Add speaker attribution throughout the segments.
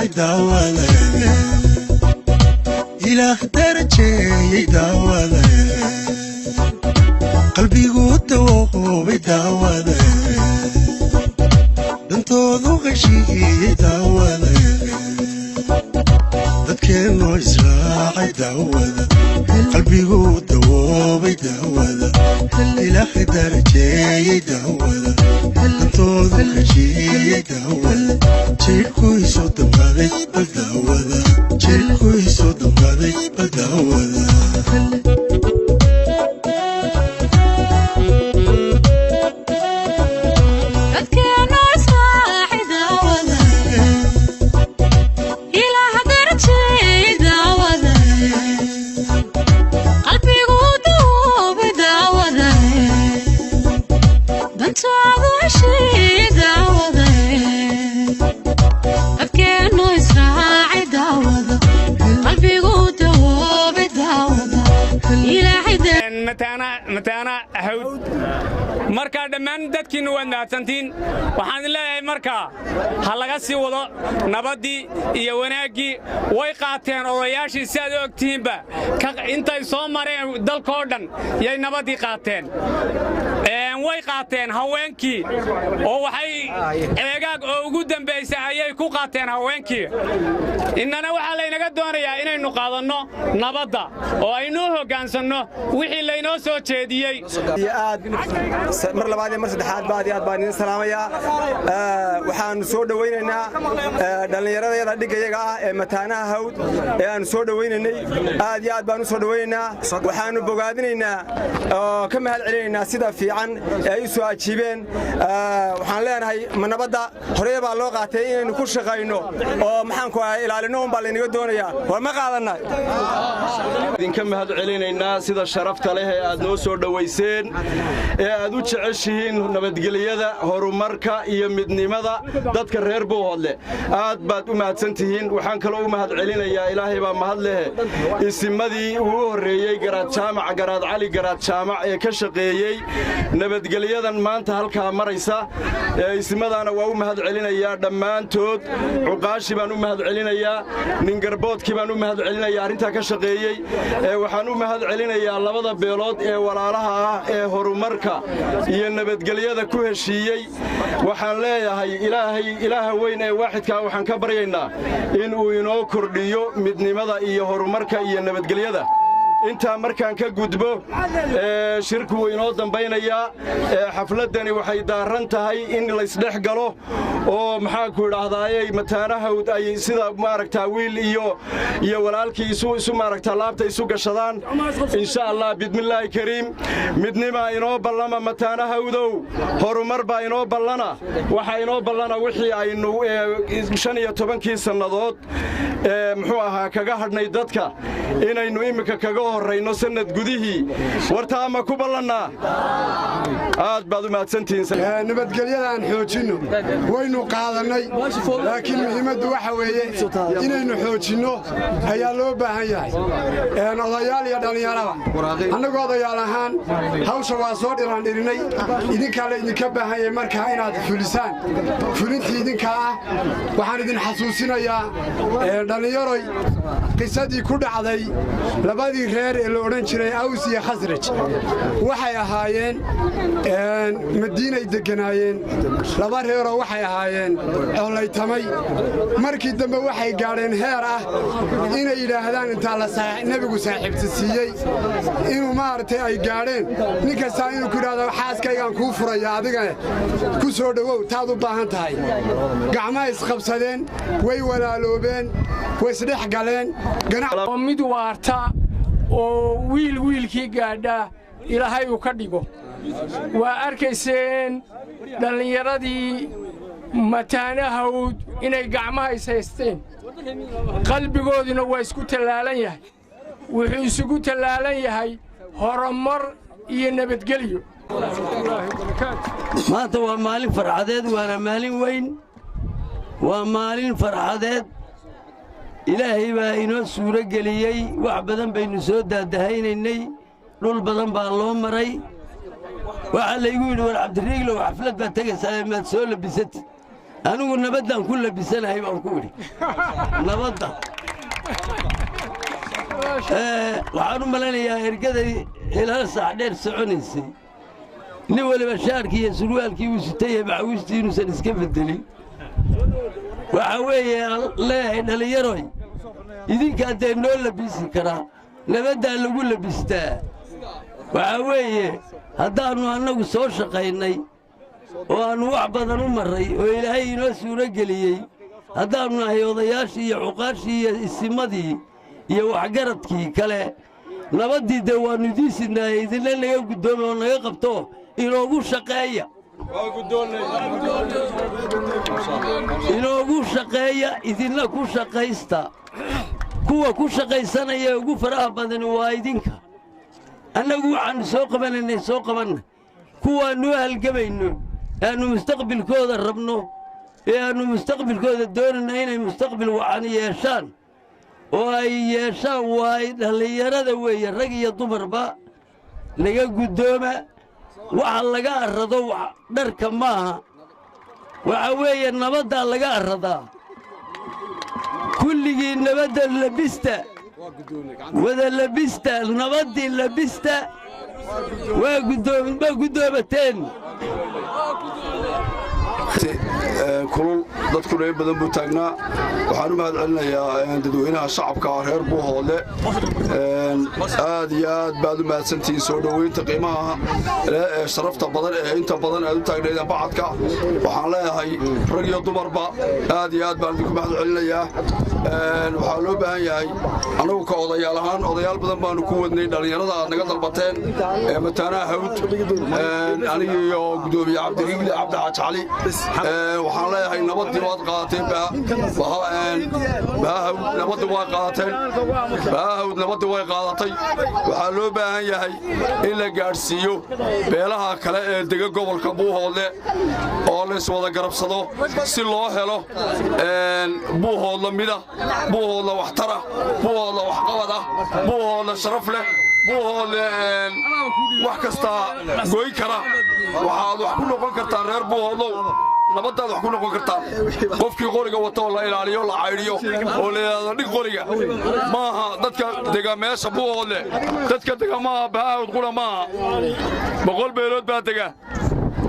Speaker 1: داوله إله درجي داوله قلبي قد وهو داوله دنتو غشي داوله ذكرنا إسراع داوله قلبي قد وهو داوله إله درجي داوله دنتو غشي داوله جيلكو يسود مالي بداوله جيلكو يسود مالي بداوله
Speaker 2: متانا هود marka dhamaan dadkiina waa naadsantiin waxaan leeyahay marka halaga sii wado nabadii iyo wanaagii way qaateen odayaashii si aad ogtiinba intay soo mareen dalka dhan yay nabadii qaateen way qaateen haweenkii oo waxay eegaag oo ugu dambeysay ayay ku qaateen haweenkii inana waxa la inaga doonayaa inaynu qaadano nabadda oo aynu hogaansano wixii la inoo soo jeediyay
Speaker 3: mar labaad iyo mar saddexaad baan idin salaamayaa waxaan soo dhaweynaynaa dhalinyarada dhigayaga ah ee mataanaha hawd ee aan soo dhaweynaynay aad iyo aad baan u soo dhaweynaynaa waxaanu bogaadinaynaa oo ka mahad celinaynaa sida fiican ee ay soo ajiibeen waxaan leenahay nabadda horey baa loo qaatay inaynu ku shaqayno oo maxaan ku ilaalino baa la inaga doonayaa war ma qaadanay
Speaker 4: idinka mahad celinaynaa sida sharafta leh ee aad noo soo dhaweyseen ee aad u jeceshihiin nabadgelyada horumarka iyo midnimada dadka reer Buuhoodle aad baad u mahadsantihiin waxaan kale u mahad celinayaa ilaahay baa mahad leh isimadii ugu horeeyay garaad jaamac garaad cali garaad jaamac ee ka shaqeeyay nabadgelyadan maanta halka maraysa isimadana waa u mahad celinayaa dhammaantood cuqaashi baan u mahad celinayaa nin garboodkii baan u mahad celinayaa arinta ka shaqeeyay waxaan u mahad celinayaa labada beelood ee walaalaha ah ee horumarka iyo nabadgelyada ku heshiiyay waxaan leeyahay ilaaha weyn ee waaxidka waxaan ka baryaynaa in uu inoo kordhiyo midnimada iyo horumarka iyo nabadgelyada inta markaan ka gudbo shirku inoo dambaynayaa xafladani waxay daaran tahay in la isdhex galo oo maxaa ku yiraahdaa mataanahawd ay sida maaragta wiil iyo walaalkii isu maaragta laabta isu gashadaan insha Allah bidmillaahi kariim midnima inoo ballama mataanahawdow horumar baa inoo ballana waxa inoo ballana wixii aynu 15 sanadood muxuu ahaa kaga hadhnay dadka inaynu imika kaga horeyno sanad gudihii wartaa ma ku ballanaa aad baad u mahadsantihiin
Speaker 5: nabadgelyada aan xoojino waynu qaadanay laakiin muhiimaddu waxa weeye inaynu xoojino ayaa loo baahan yahay odayaal iyo dhalinyarada annagu odayaal ahaan hawsha waa soo dhirinay idinkaa la idinka baahan yahay markaa inaad fulisaan fulintii idinka ah waxaan idin xasuusinayaa dhalinyaroy qisadii ku dhacday labadii reer ee la odhan jiray aws iyo khasraj waxay ahaayeen madiinay deganaayeen laba reeroo waxay ahaayeen colaytamay markii dambe waxay gaadheen heer ah inay yidhaahdaan intaa nebigu saaxiibta siiyey inuu maaragtay ay gaadheen nin kastaa inuu ku yidhahdo xaaskaygaan kuu furaya adigane ku soo dhowow taad u baahan tahay gacmaha isqabsadeen way walaaloobeen way isdhex galeen
Speaker 6: mid waarta oo wiilkii gaadha ilaahay uu ka dhigo waa arkayseen dhallinyaradii mataanahawd inay gacmaha is haysteen qalbigooduna waa isku tallaalan yahay wuxuu isugu tallaalan yahay horumar iyo nabadgelyo
Speaker 7: maanta waa maalin farxadeed waana maalin weyn waa maalin farxadeed ilaahay baa inoo suuro geliyey wax badan baynu soo daadahaynaynay dhul badan baa loo maray waxaa laygu yidhi war cabdiriiglow xaflad baad tegaysaa maad soo labisatid anigu nabaddan ku labisanahay baan ku idhi nabadda waxaan u malanayaa ergaday ilaa saac dheer soconaysay nin waliba shaarkii iyo surwaalkii uu sitay macawiistii inuusan iska beddelin waxa weeye leeyahay dhallinyaroy idinkaa dee noo labisi karaa nabaddaa lagu labistaa waxa weeye haddaannu annagu soo shaqaynay oo aannu wax badan u marray oo ilaahay inoo suuro geliyey haddaannu nahay odayaashii iyo cuqaashii iyo isimadii iyo waxgaradkii kale nabaddii dee waannu idiin sidnaaye idinna naga guddooma oo naga qabto inoogu shaqeeya inoogu shaqeeya idinna ku shaqaysta kuwa ku shaqaysanaya ugu faraha badani waa idinka annagu waxaannu soo qabanaynay soo qabanna kuwaannu halgamayno aannu mustaqbilkooda rabno ee aannu mustaqbilkooda doonayna inay mustaqbil wacan yeeshaan oo ay yeeshaan waa dhallinyarada weeye rag iyo dumarba laga guddooma waxa laga arrado dharka maaha waxa weeye nabaddaa laga arradaa kulligii nabadda labista wada labista nabaddii labista waa guddoomateen
Speaker 8: kulul dadkuna in badan buu taagnaa waxaan u mahad celinayaa dadweynaha shacabka reer buuhoodle aad iyo aad baad u mahadsantihiin soo dhoweynta qiimaha ee sharafta badan ee inta badan aad u taagnaydeen bacadka waxaan leeyahay rag iyo dumarba aad iyo aad baan idinku mahad celinayaa waxaa loo baahan yahay annagu ka odayaal ahaan odayaal badan baanu ku wadnay dhallinyarada aad naga dalbateen ee mataanaha hawd aniga iyo guddoomiye cabdiriigli cabdi xaaj cali waxaan leeyahay nabaddii waad qaadateen baahawd nabaddii way qaadatay waxaa loo baahan yahay in la gaadhsiiyo beelaha kale ee dega gobolka buuhoodle oo layswada garabsado si loo helo buuhoodla mida buuhoodla waxtara buuhoodla waxqabada buuhoodla sharaf leh buuhoodle wax kastaa goy kara waxaad wax ku noqon kartaan reer buuhoodlow nabaddaad wax ku noqon kartaan qofkii qoriga wata oo la ilaaliyo la caydhiyo oo la yidhaahdo dhig qoriga maaha dadka dega meesha buuhoodle dadka dega maaha baahawd qura maaha 100 beelood baa dega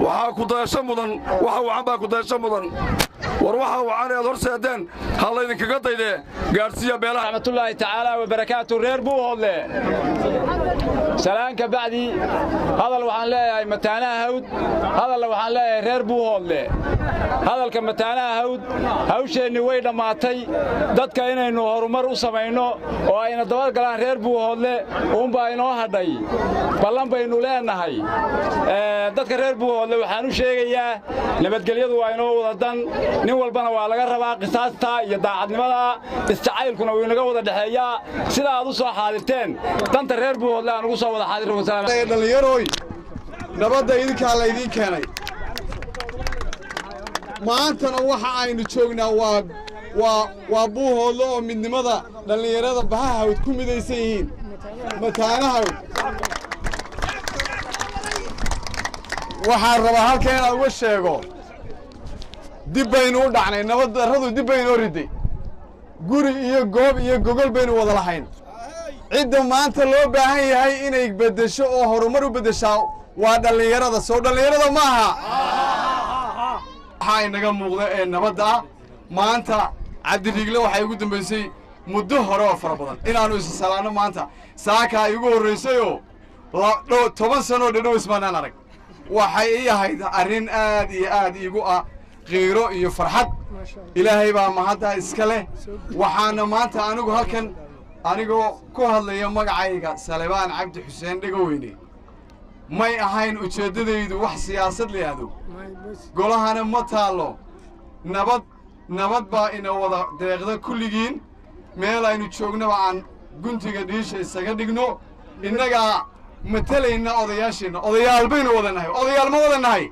Speaker 8: waxaa ku dayasho mudan waxa wacan baa ku dayasho mudan war waxa wacan aad horseedeen ha laydinkaga daydee gaadhsiiya beelaha
Speaker 2: raxmatullaahi tacaala wa barakaatu reer buuhoodle salaanka bacdi hadal waxaan leeyahay mataanaha hawd hadalna waxaan leeyahay reer buuhoodle hadalka mataanaha hawd hawsheenni way dhammaatay dadka inaynu horumar u samayno oo ayna dabadgalaan reer buuhoodle uunbaa inoo hadhay ballan baynu leenahay dadka reer buuhoodle waxaan u sheegayaa nabadgelyadu waa inoo wada dan nin walbana waa laga rabaa qisaasta iyo daacadnimada isjacaylkuna wuu inaga wada dhexeeyaa sida aad u soo xaadirteen danta reer buuhoodle aan ugu soo wada
Speaker 5: xaadirnadhallinyaroy nabadda idinkaa laydiin keenay maantana waxa aynu joognaa waa buuhoodle oo midnimada dhallinyarada bahahawd ku midaysan yihiin mataanahawd waxaan rabaa halka inaan uga sheego dib baynu u dhacnay nabad darradu dib baynoo riday guri iyo goob iyo gogol baynu wada lahayn cidda maanta loo baahan yahay inay beddesho oo horumar u beddeshaa waa dhallinyarada soo dhallinyarada ma aha waxaa inaga muuqda ee nabadda ah maanta cabdiriigle waxay ugu dambaysay muddo hore oo fara badan inaannu isasalaanno maanta saakaa igu horraysayoo 10 sanoo dhadhow ismaanaan arag waxay ii ahayd arrin aad iyo aad iigu ah qiiro iyo farxad ilaahay baa mahadda iska leh waxaana maanta anigu halkan anigoo ku hadlaya magacayga salebaan cabdi xuseen dhegaweyne may ahayn ujeeddadaydu wax siyaasad la yidhaahdo golahana ma taallo nabad baa ina wada deeqda kulligiin meel aynu joognaba aan guntiga dhiisha isaga dhigno innagaa matalayna odayaasheenna odayaal baynu wada nahay odayaal ma wada nahay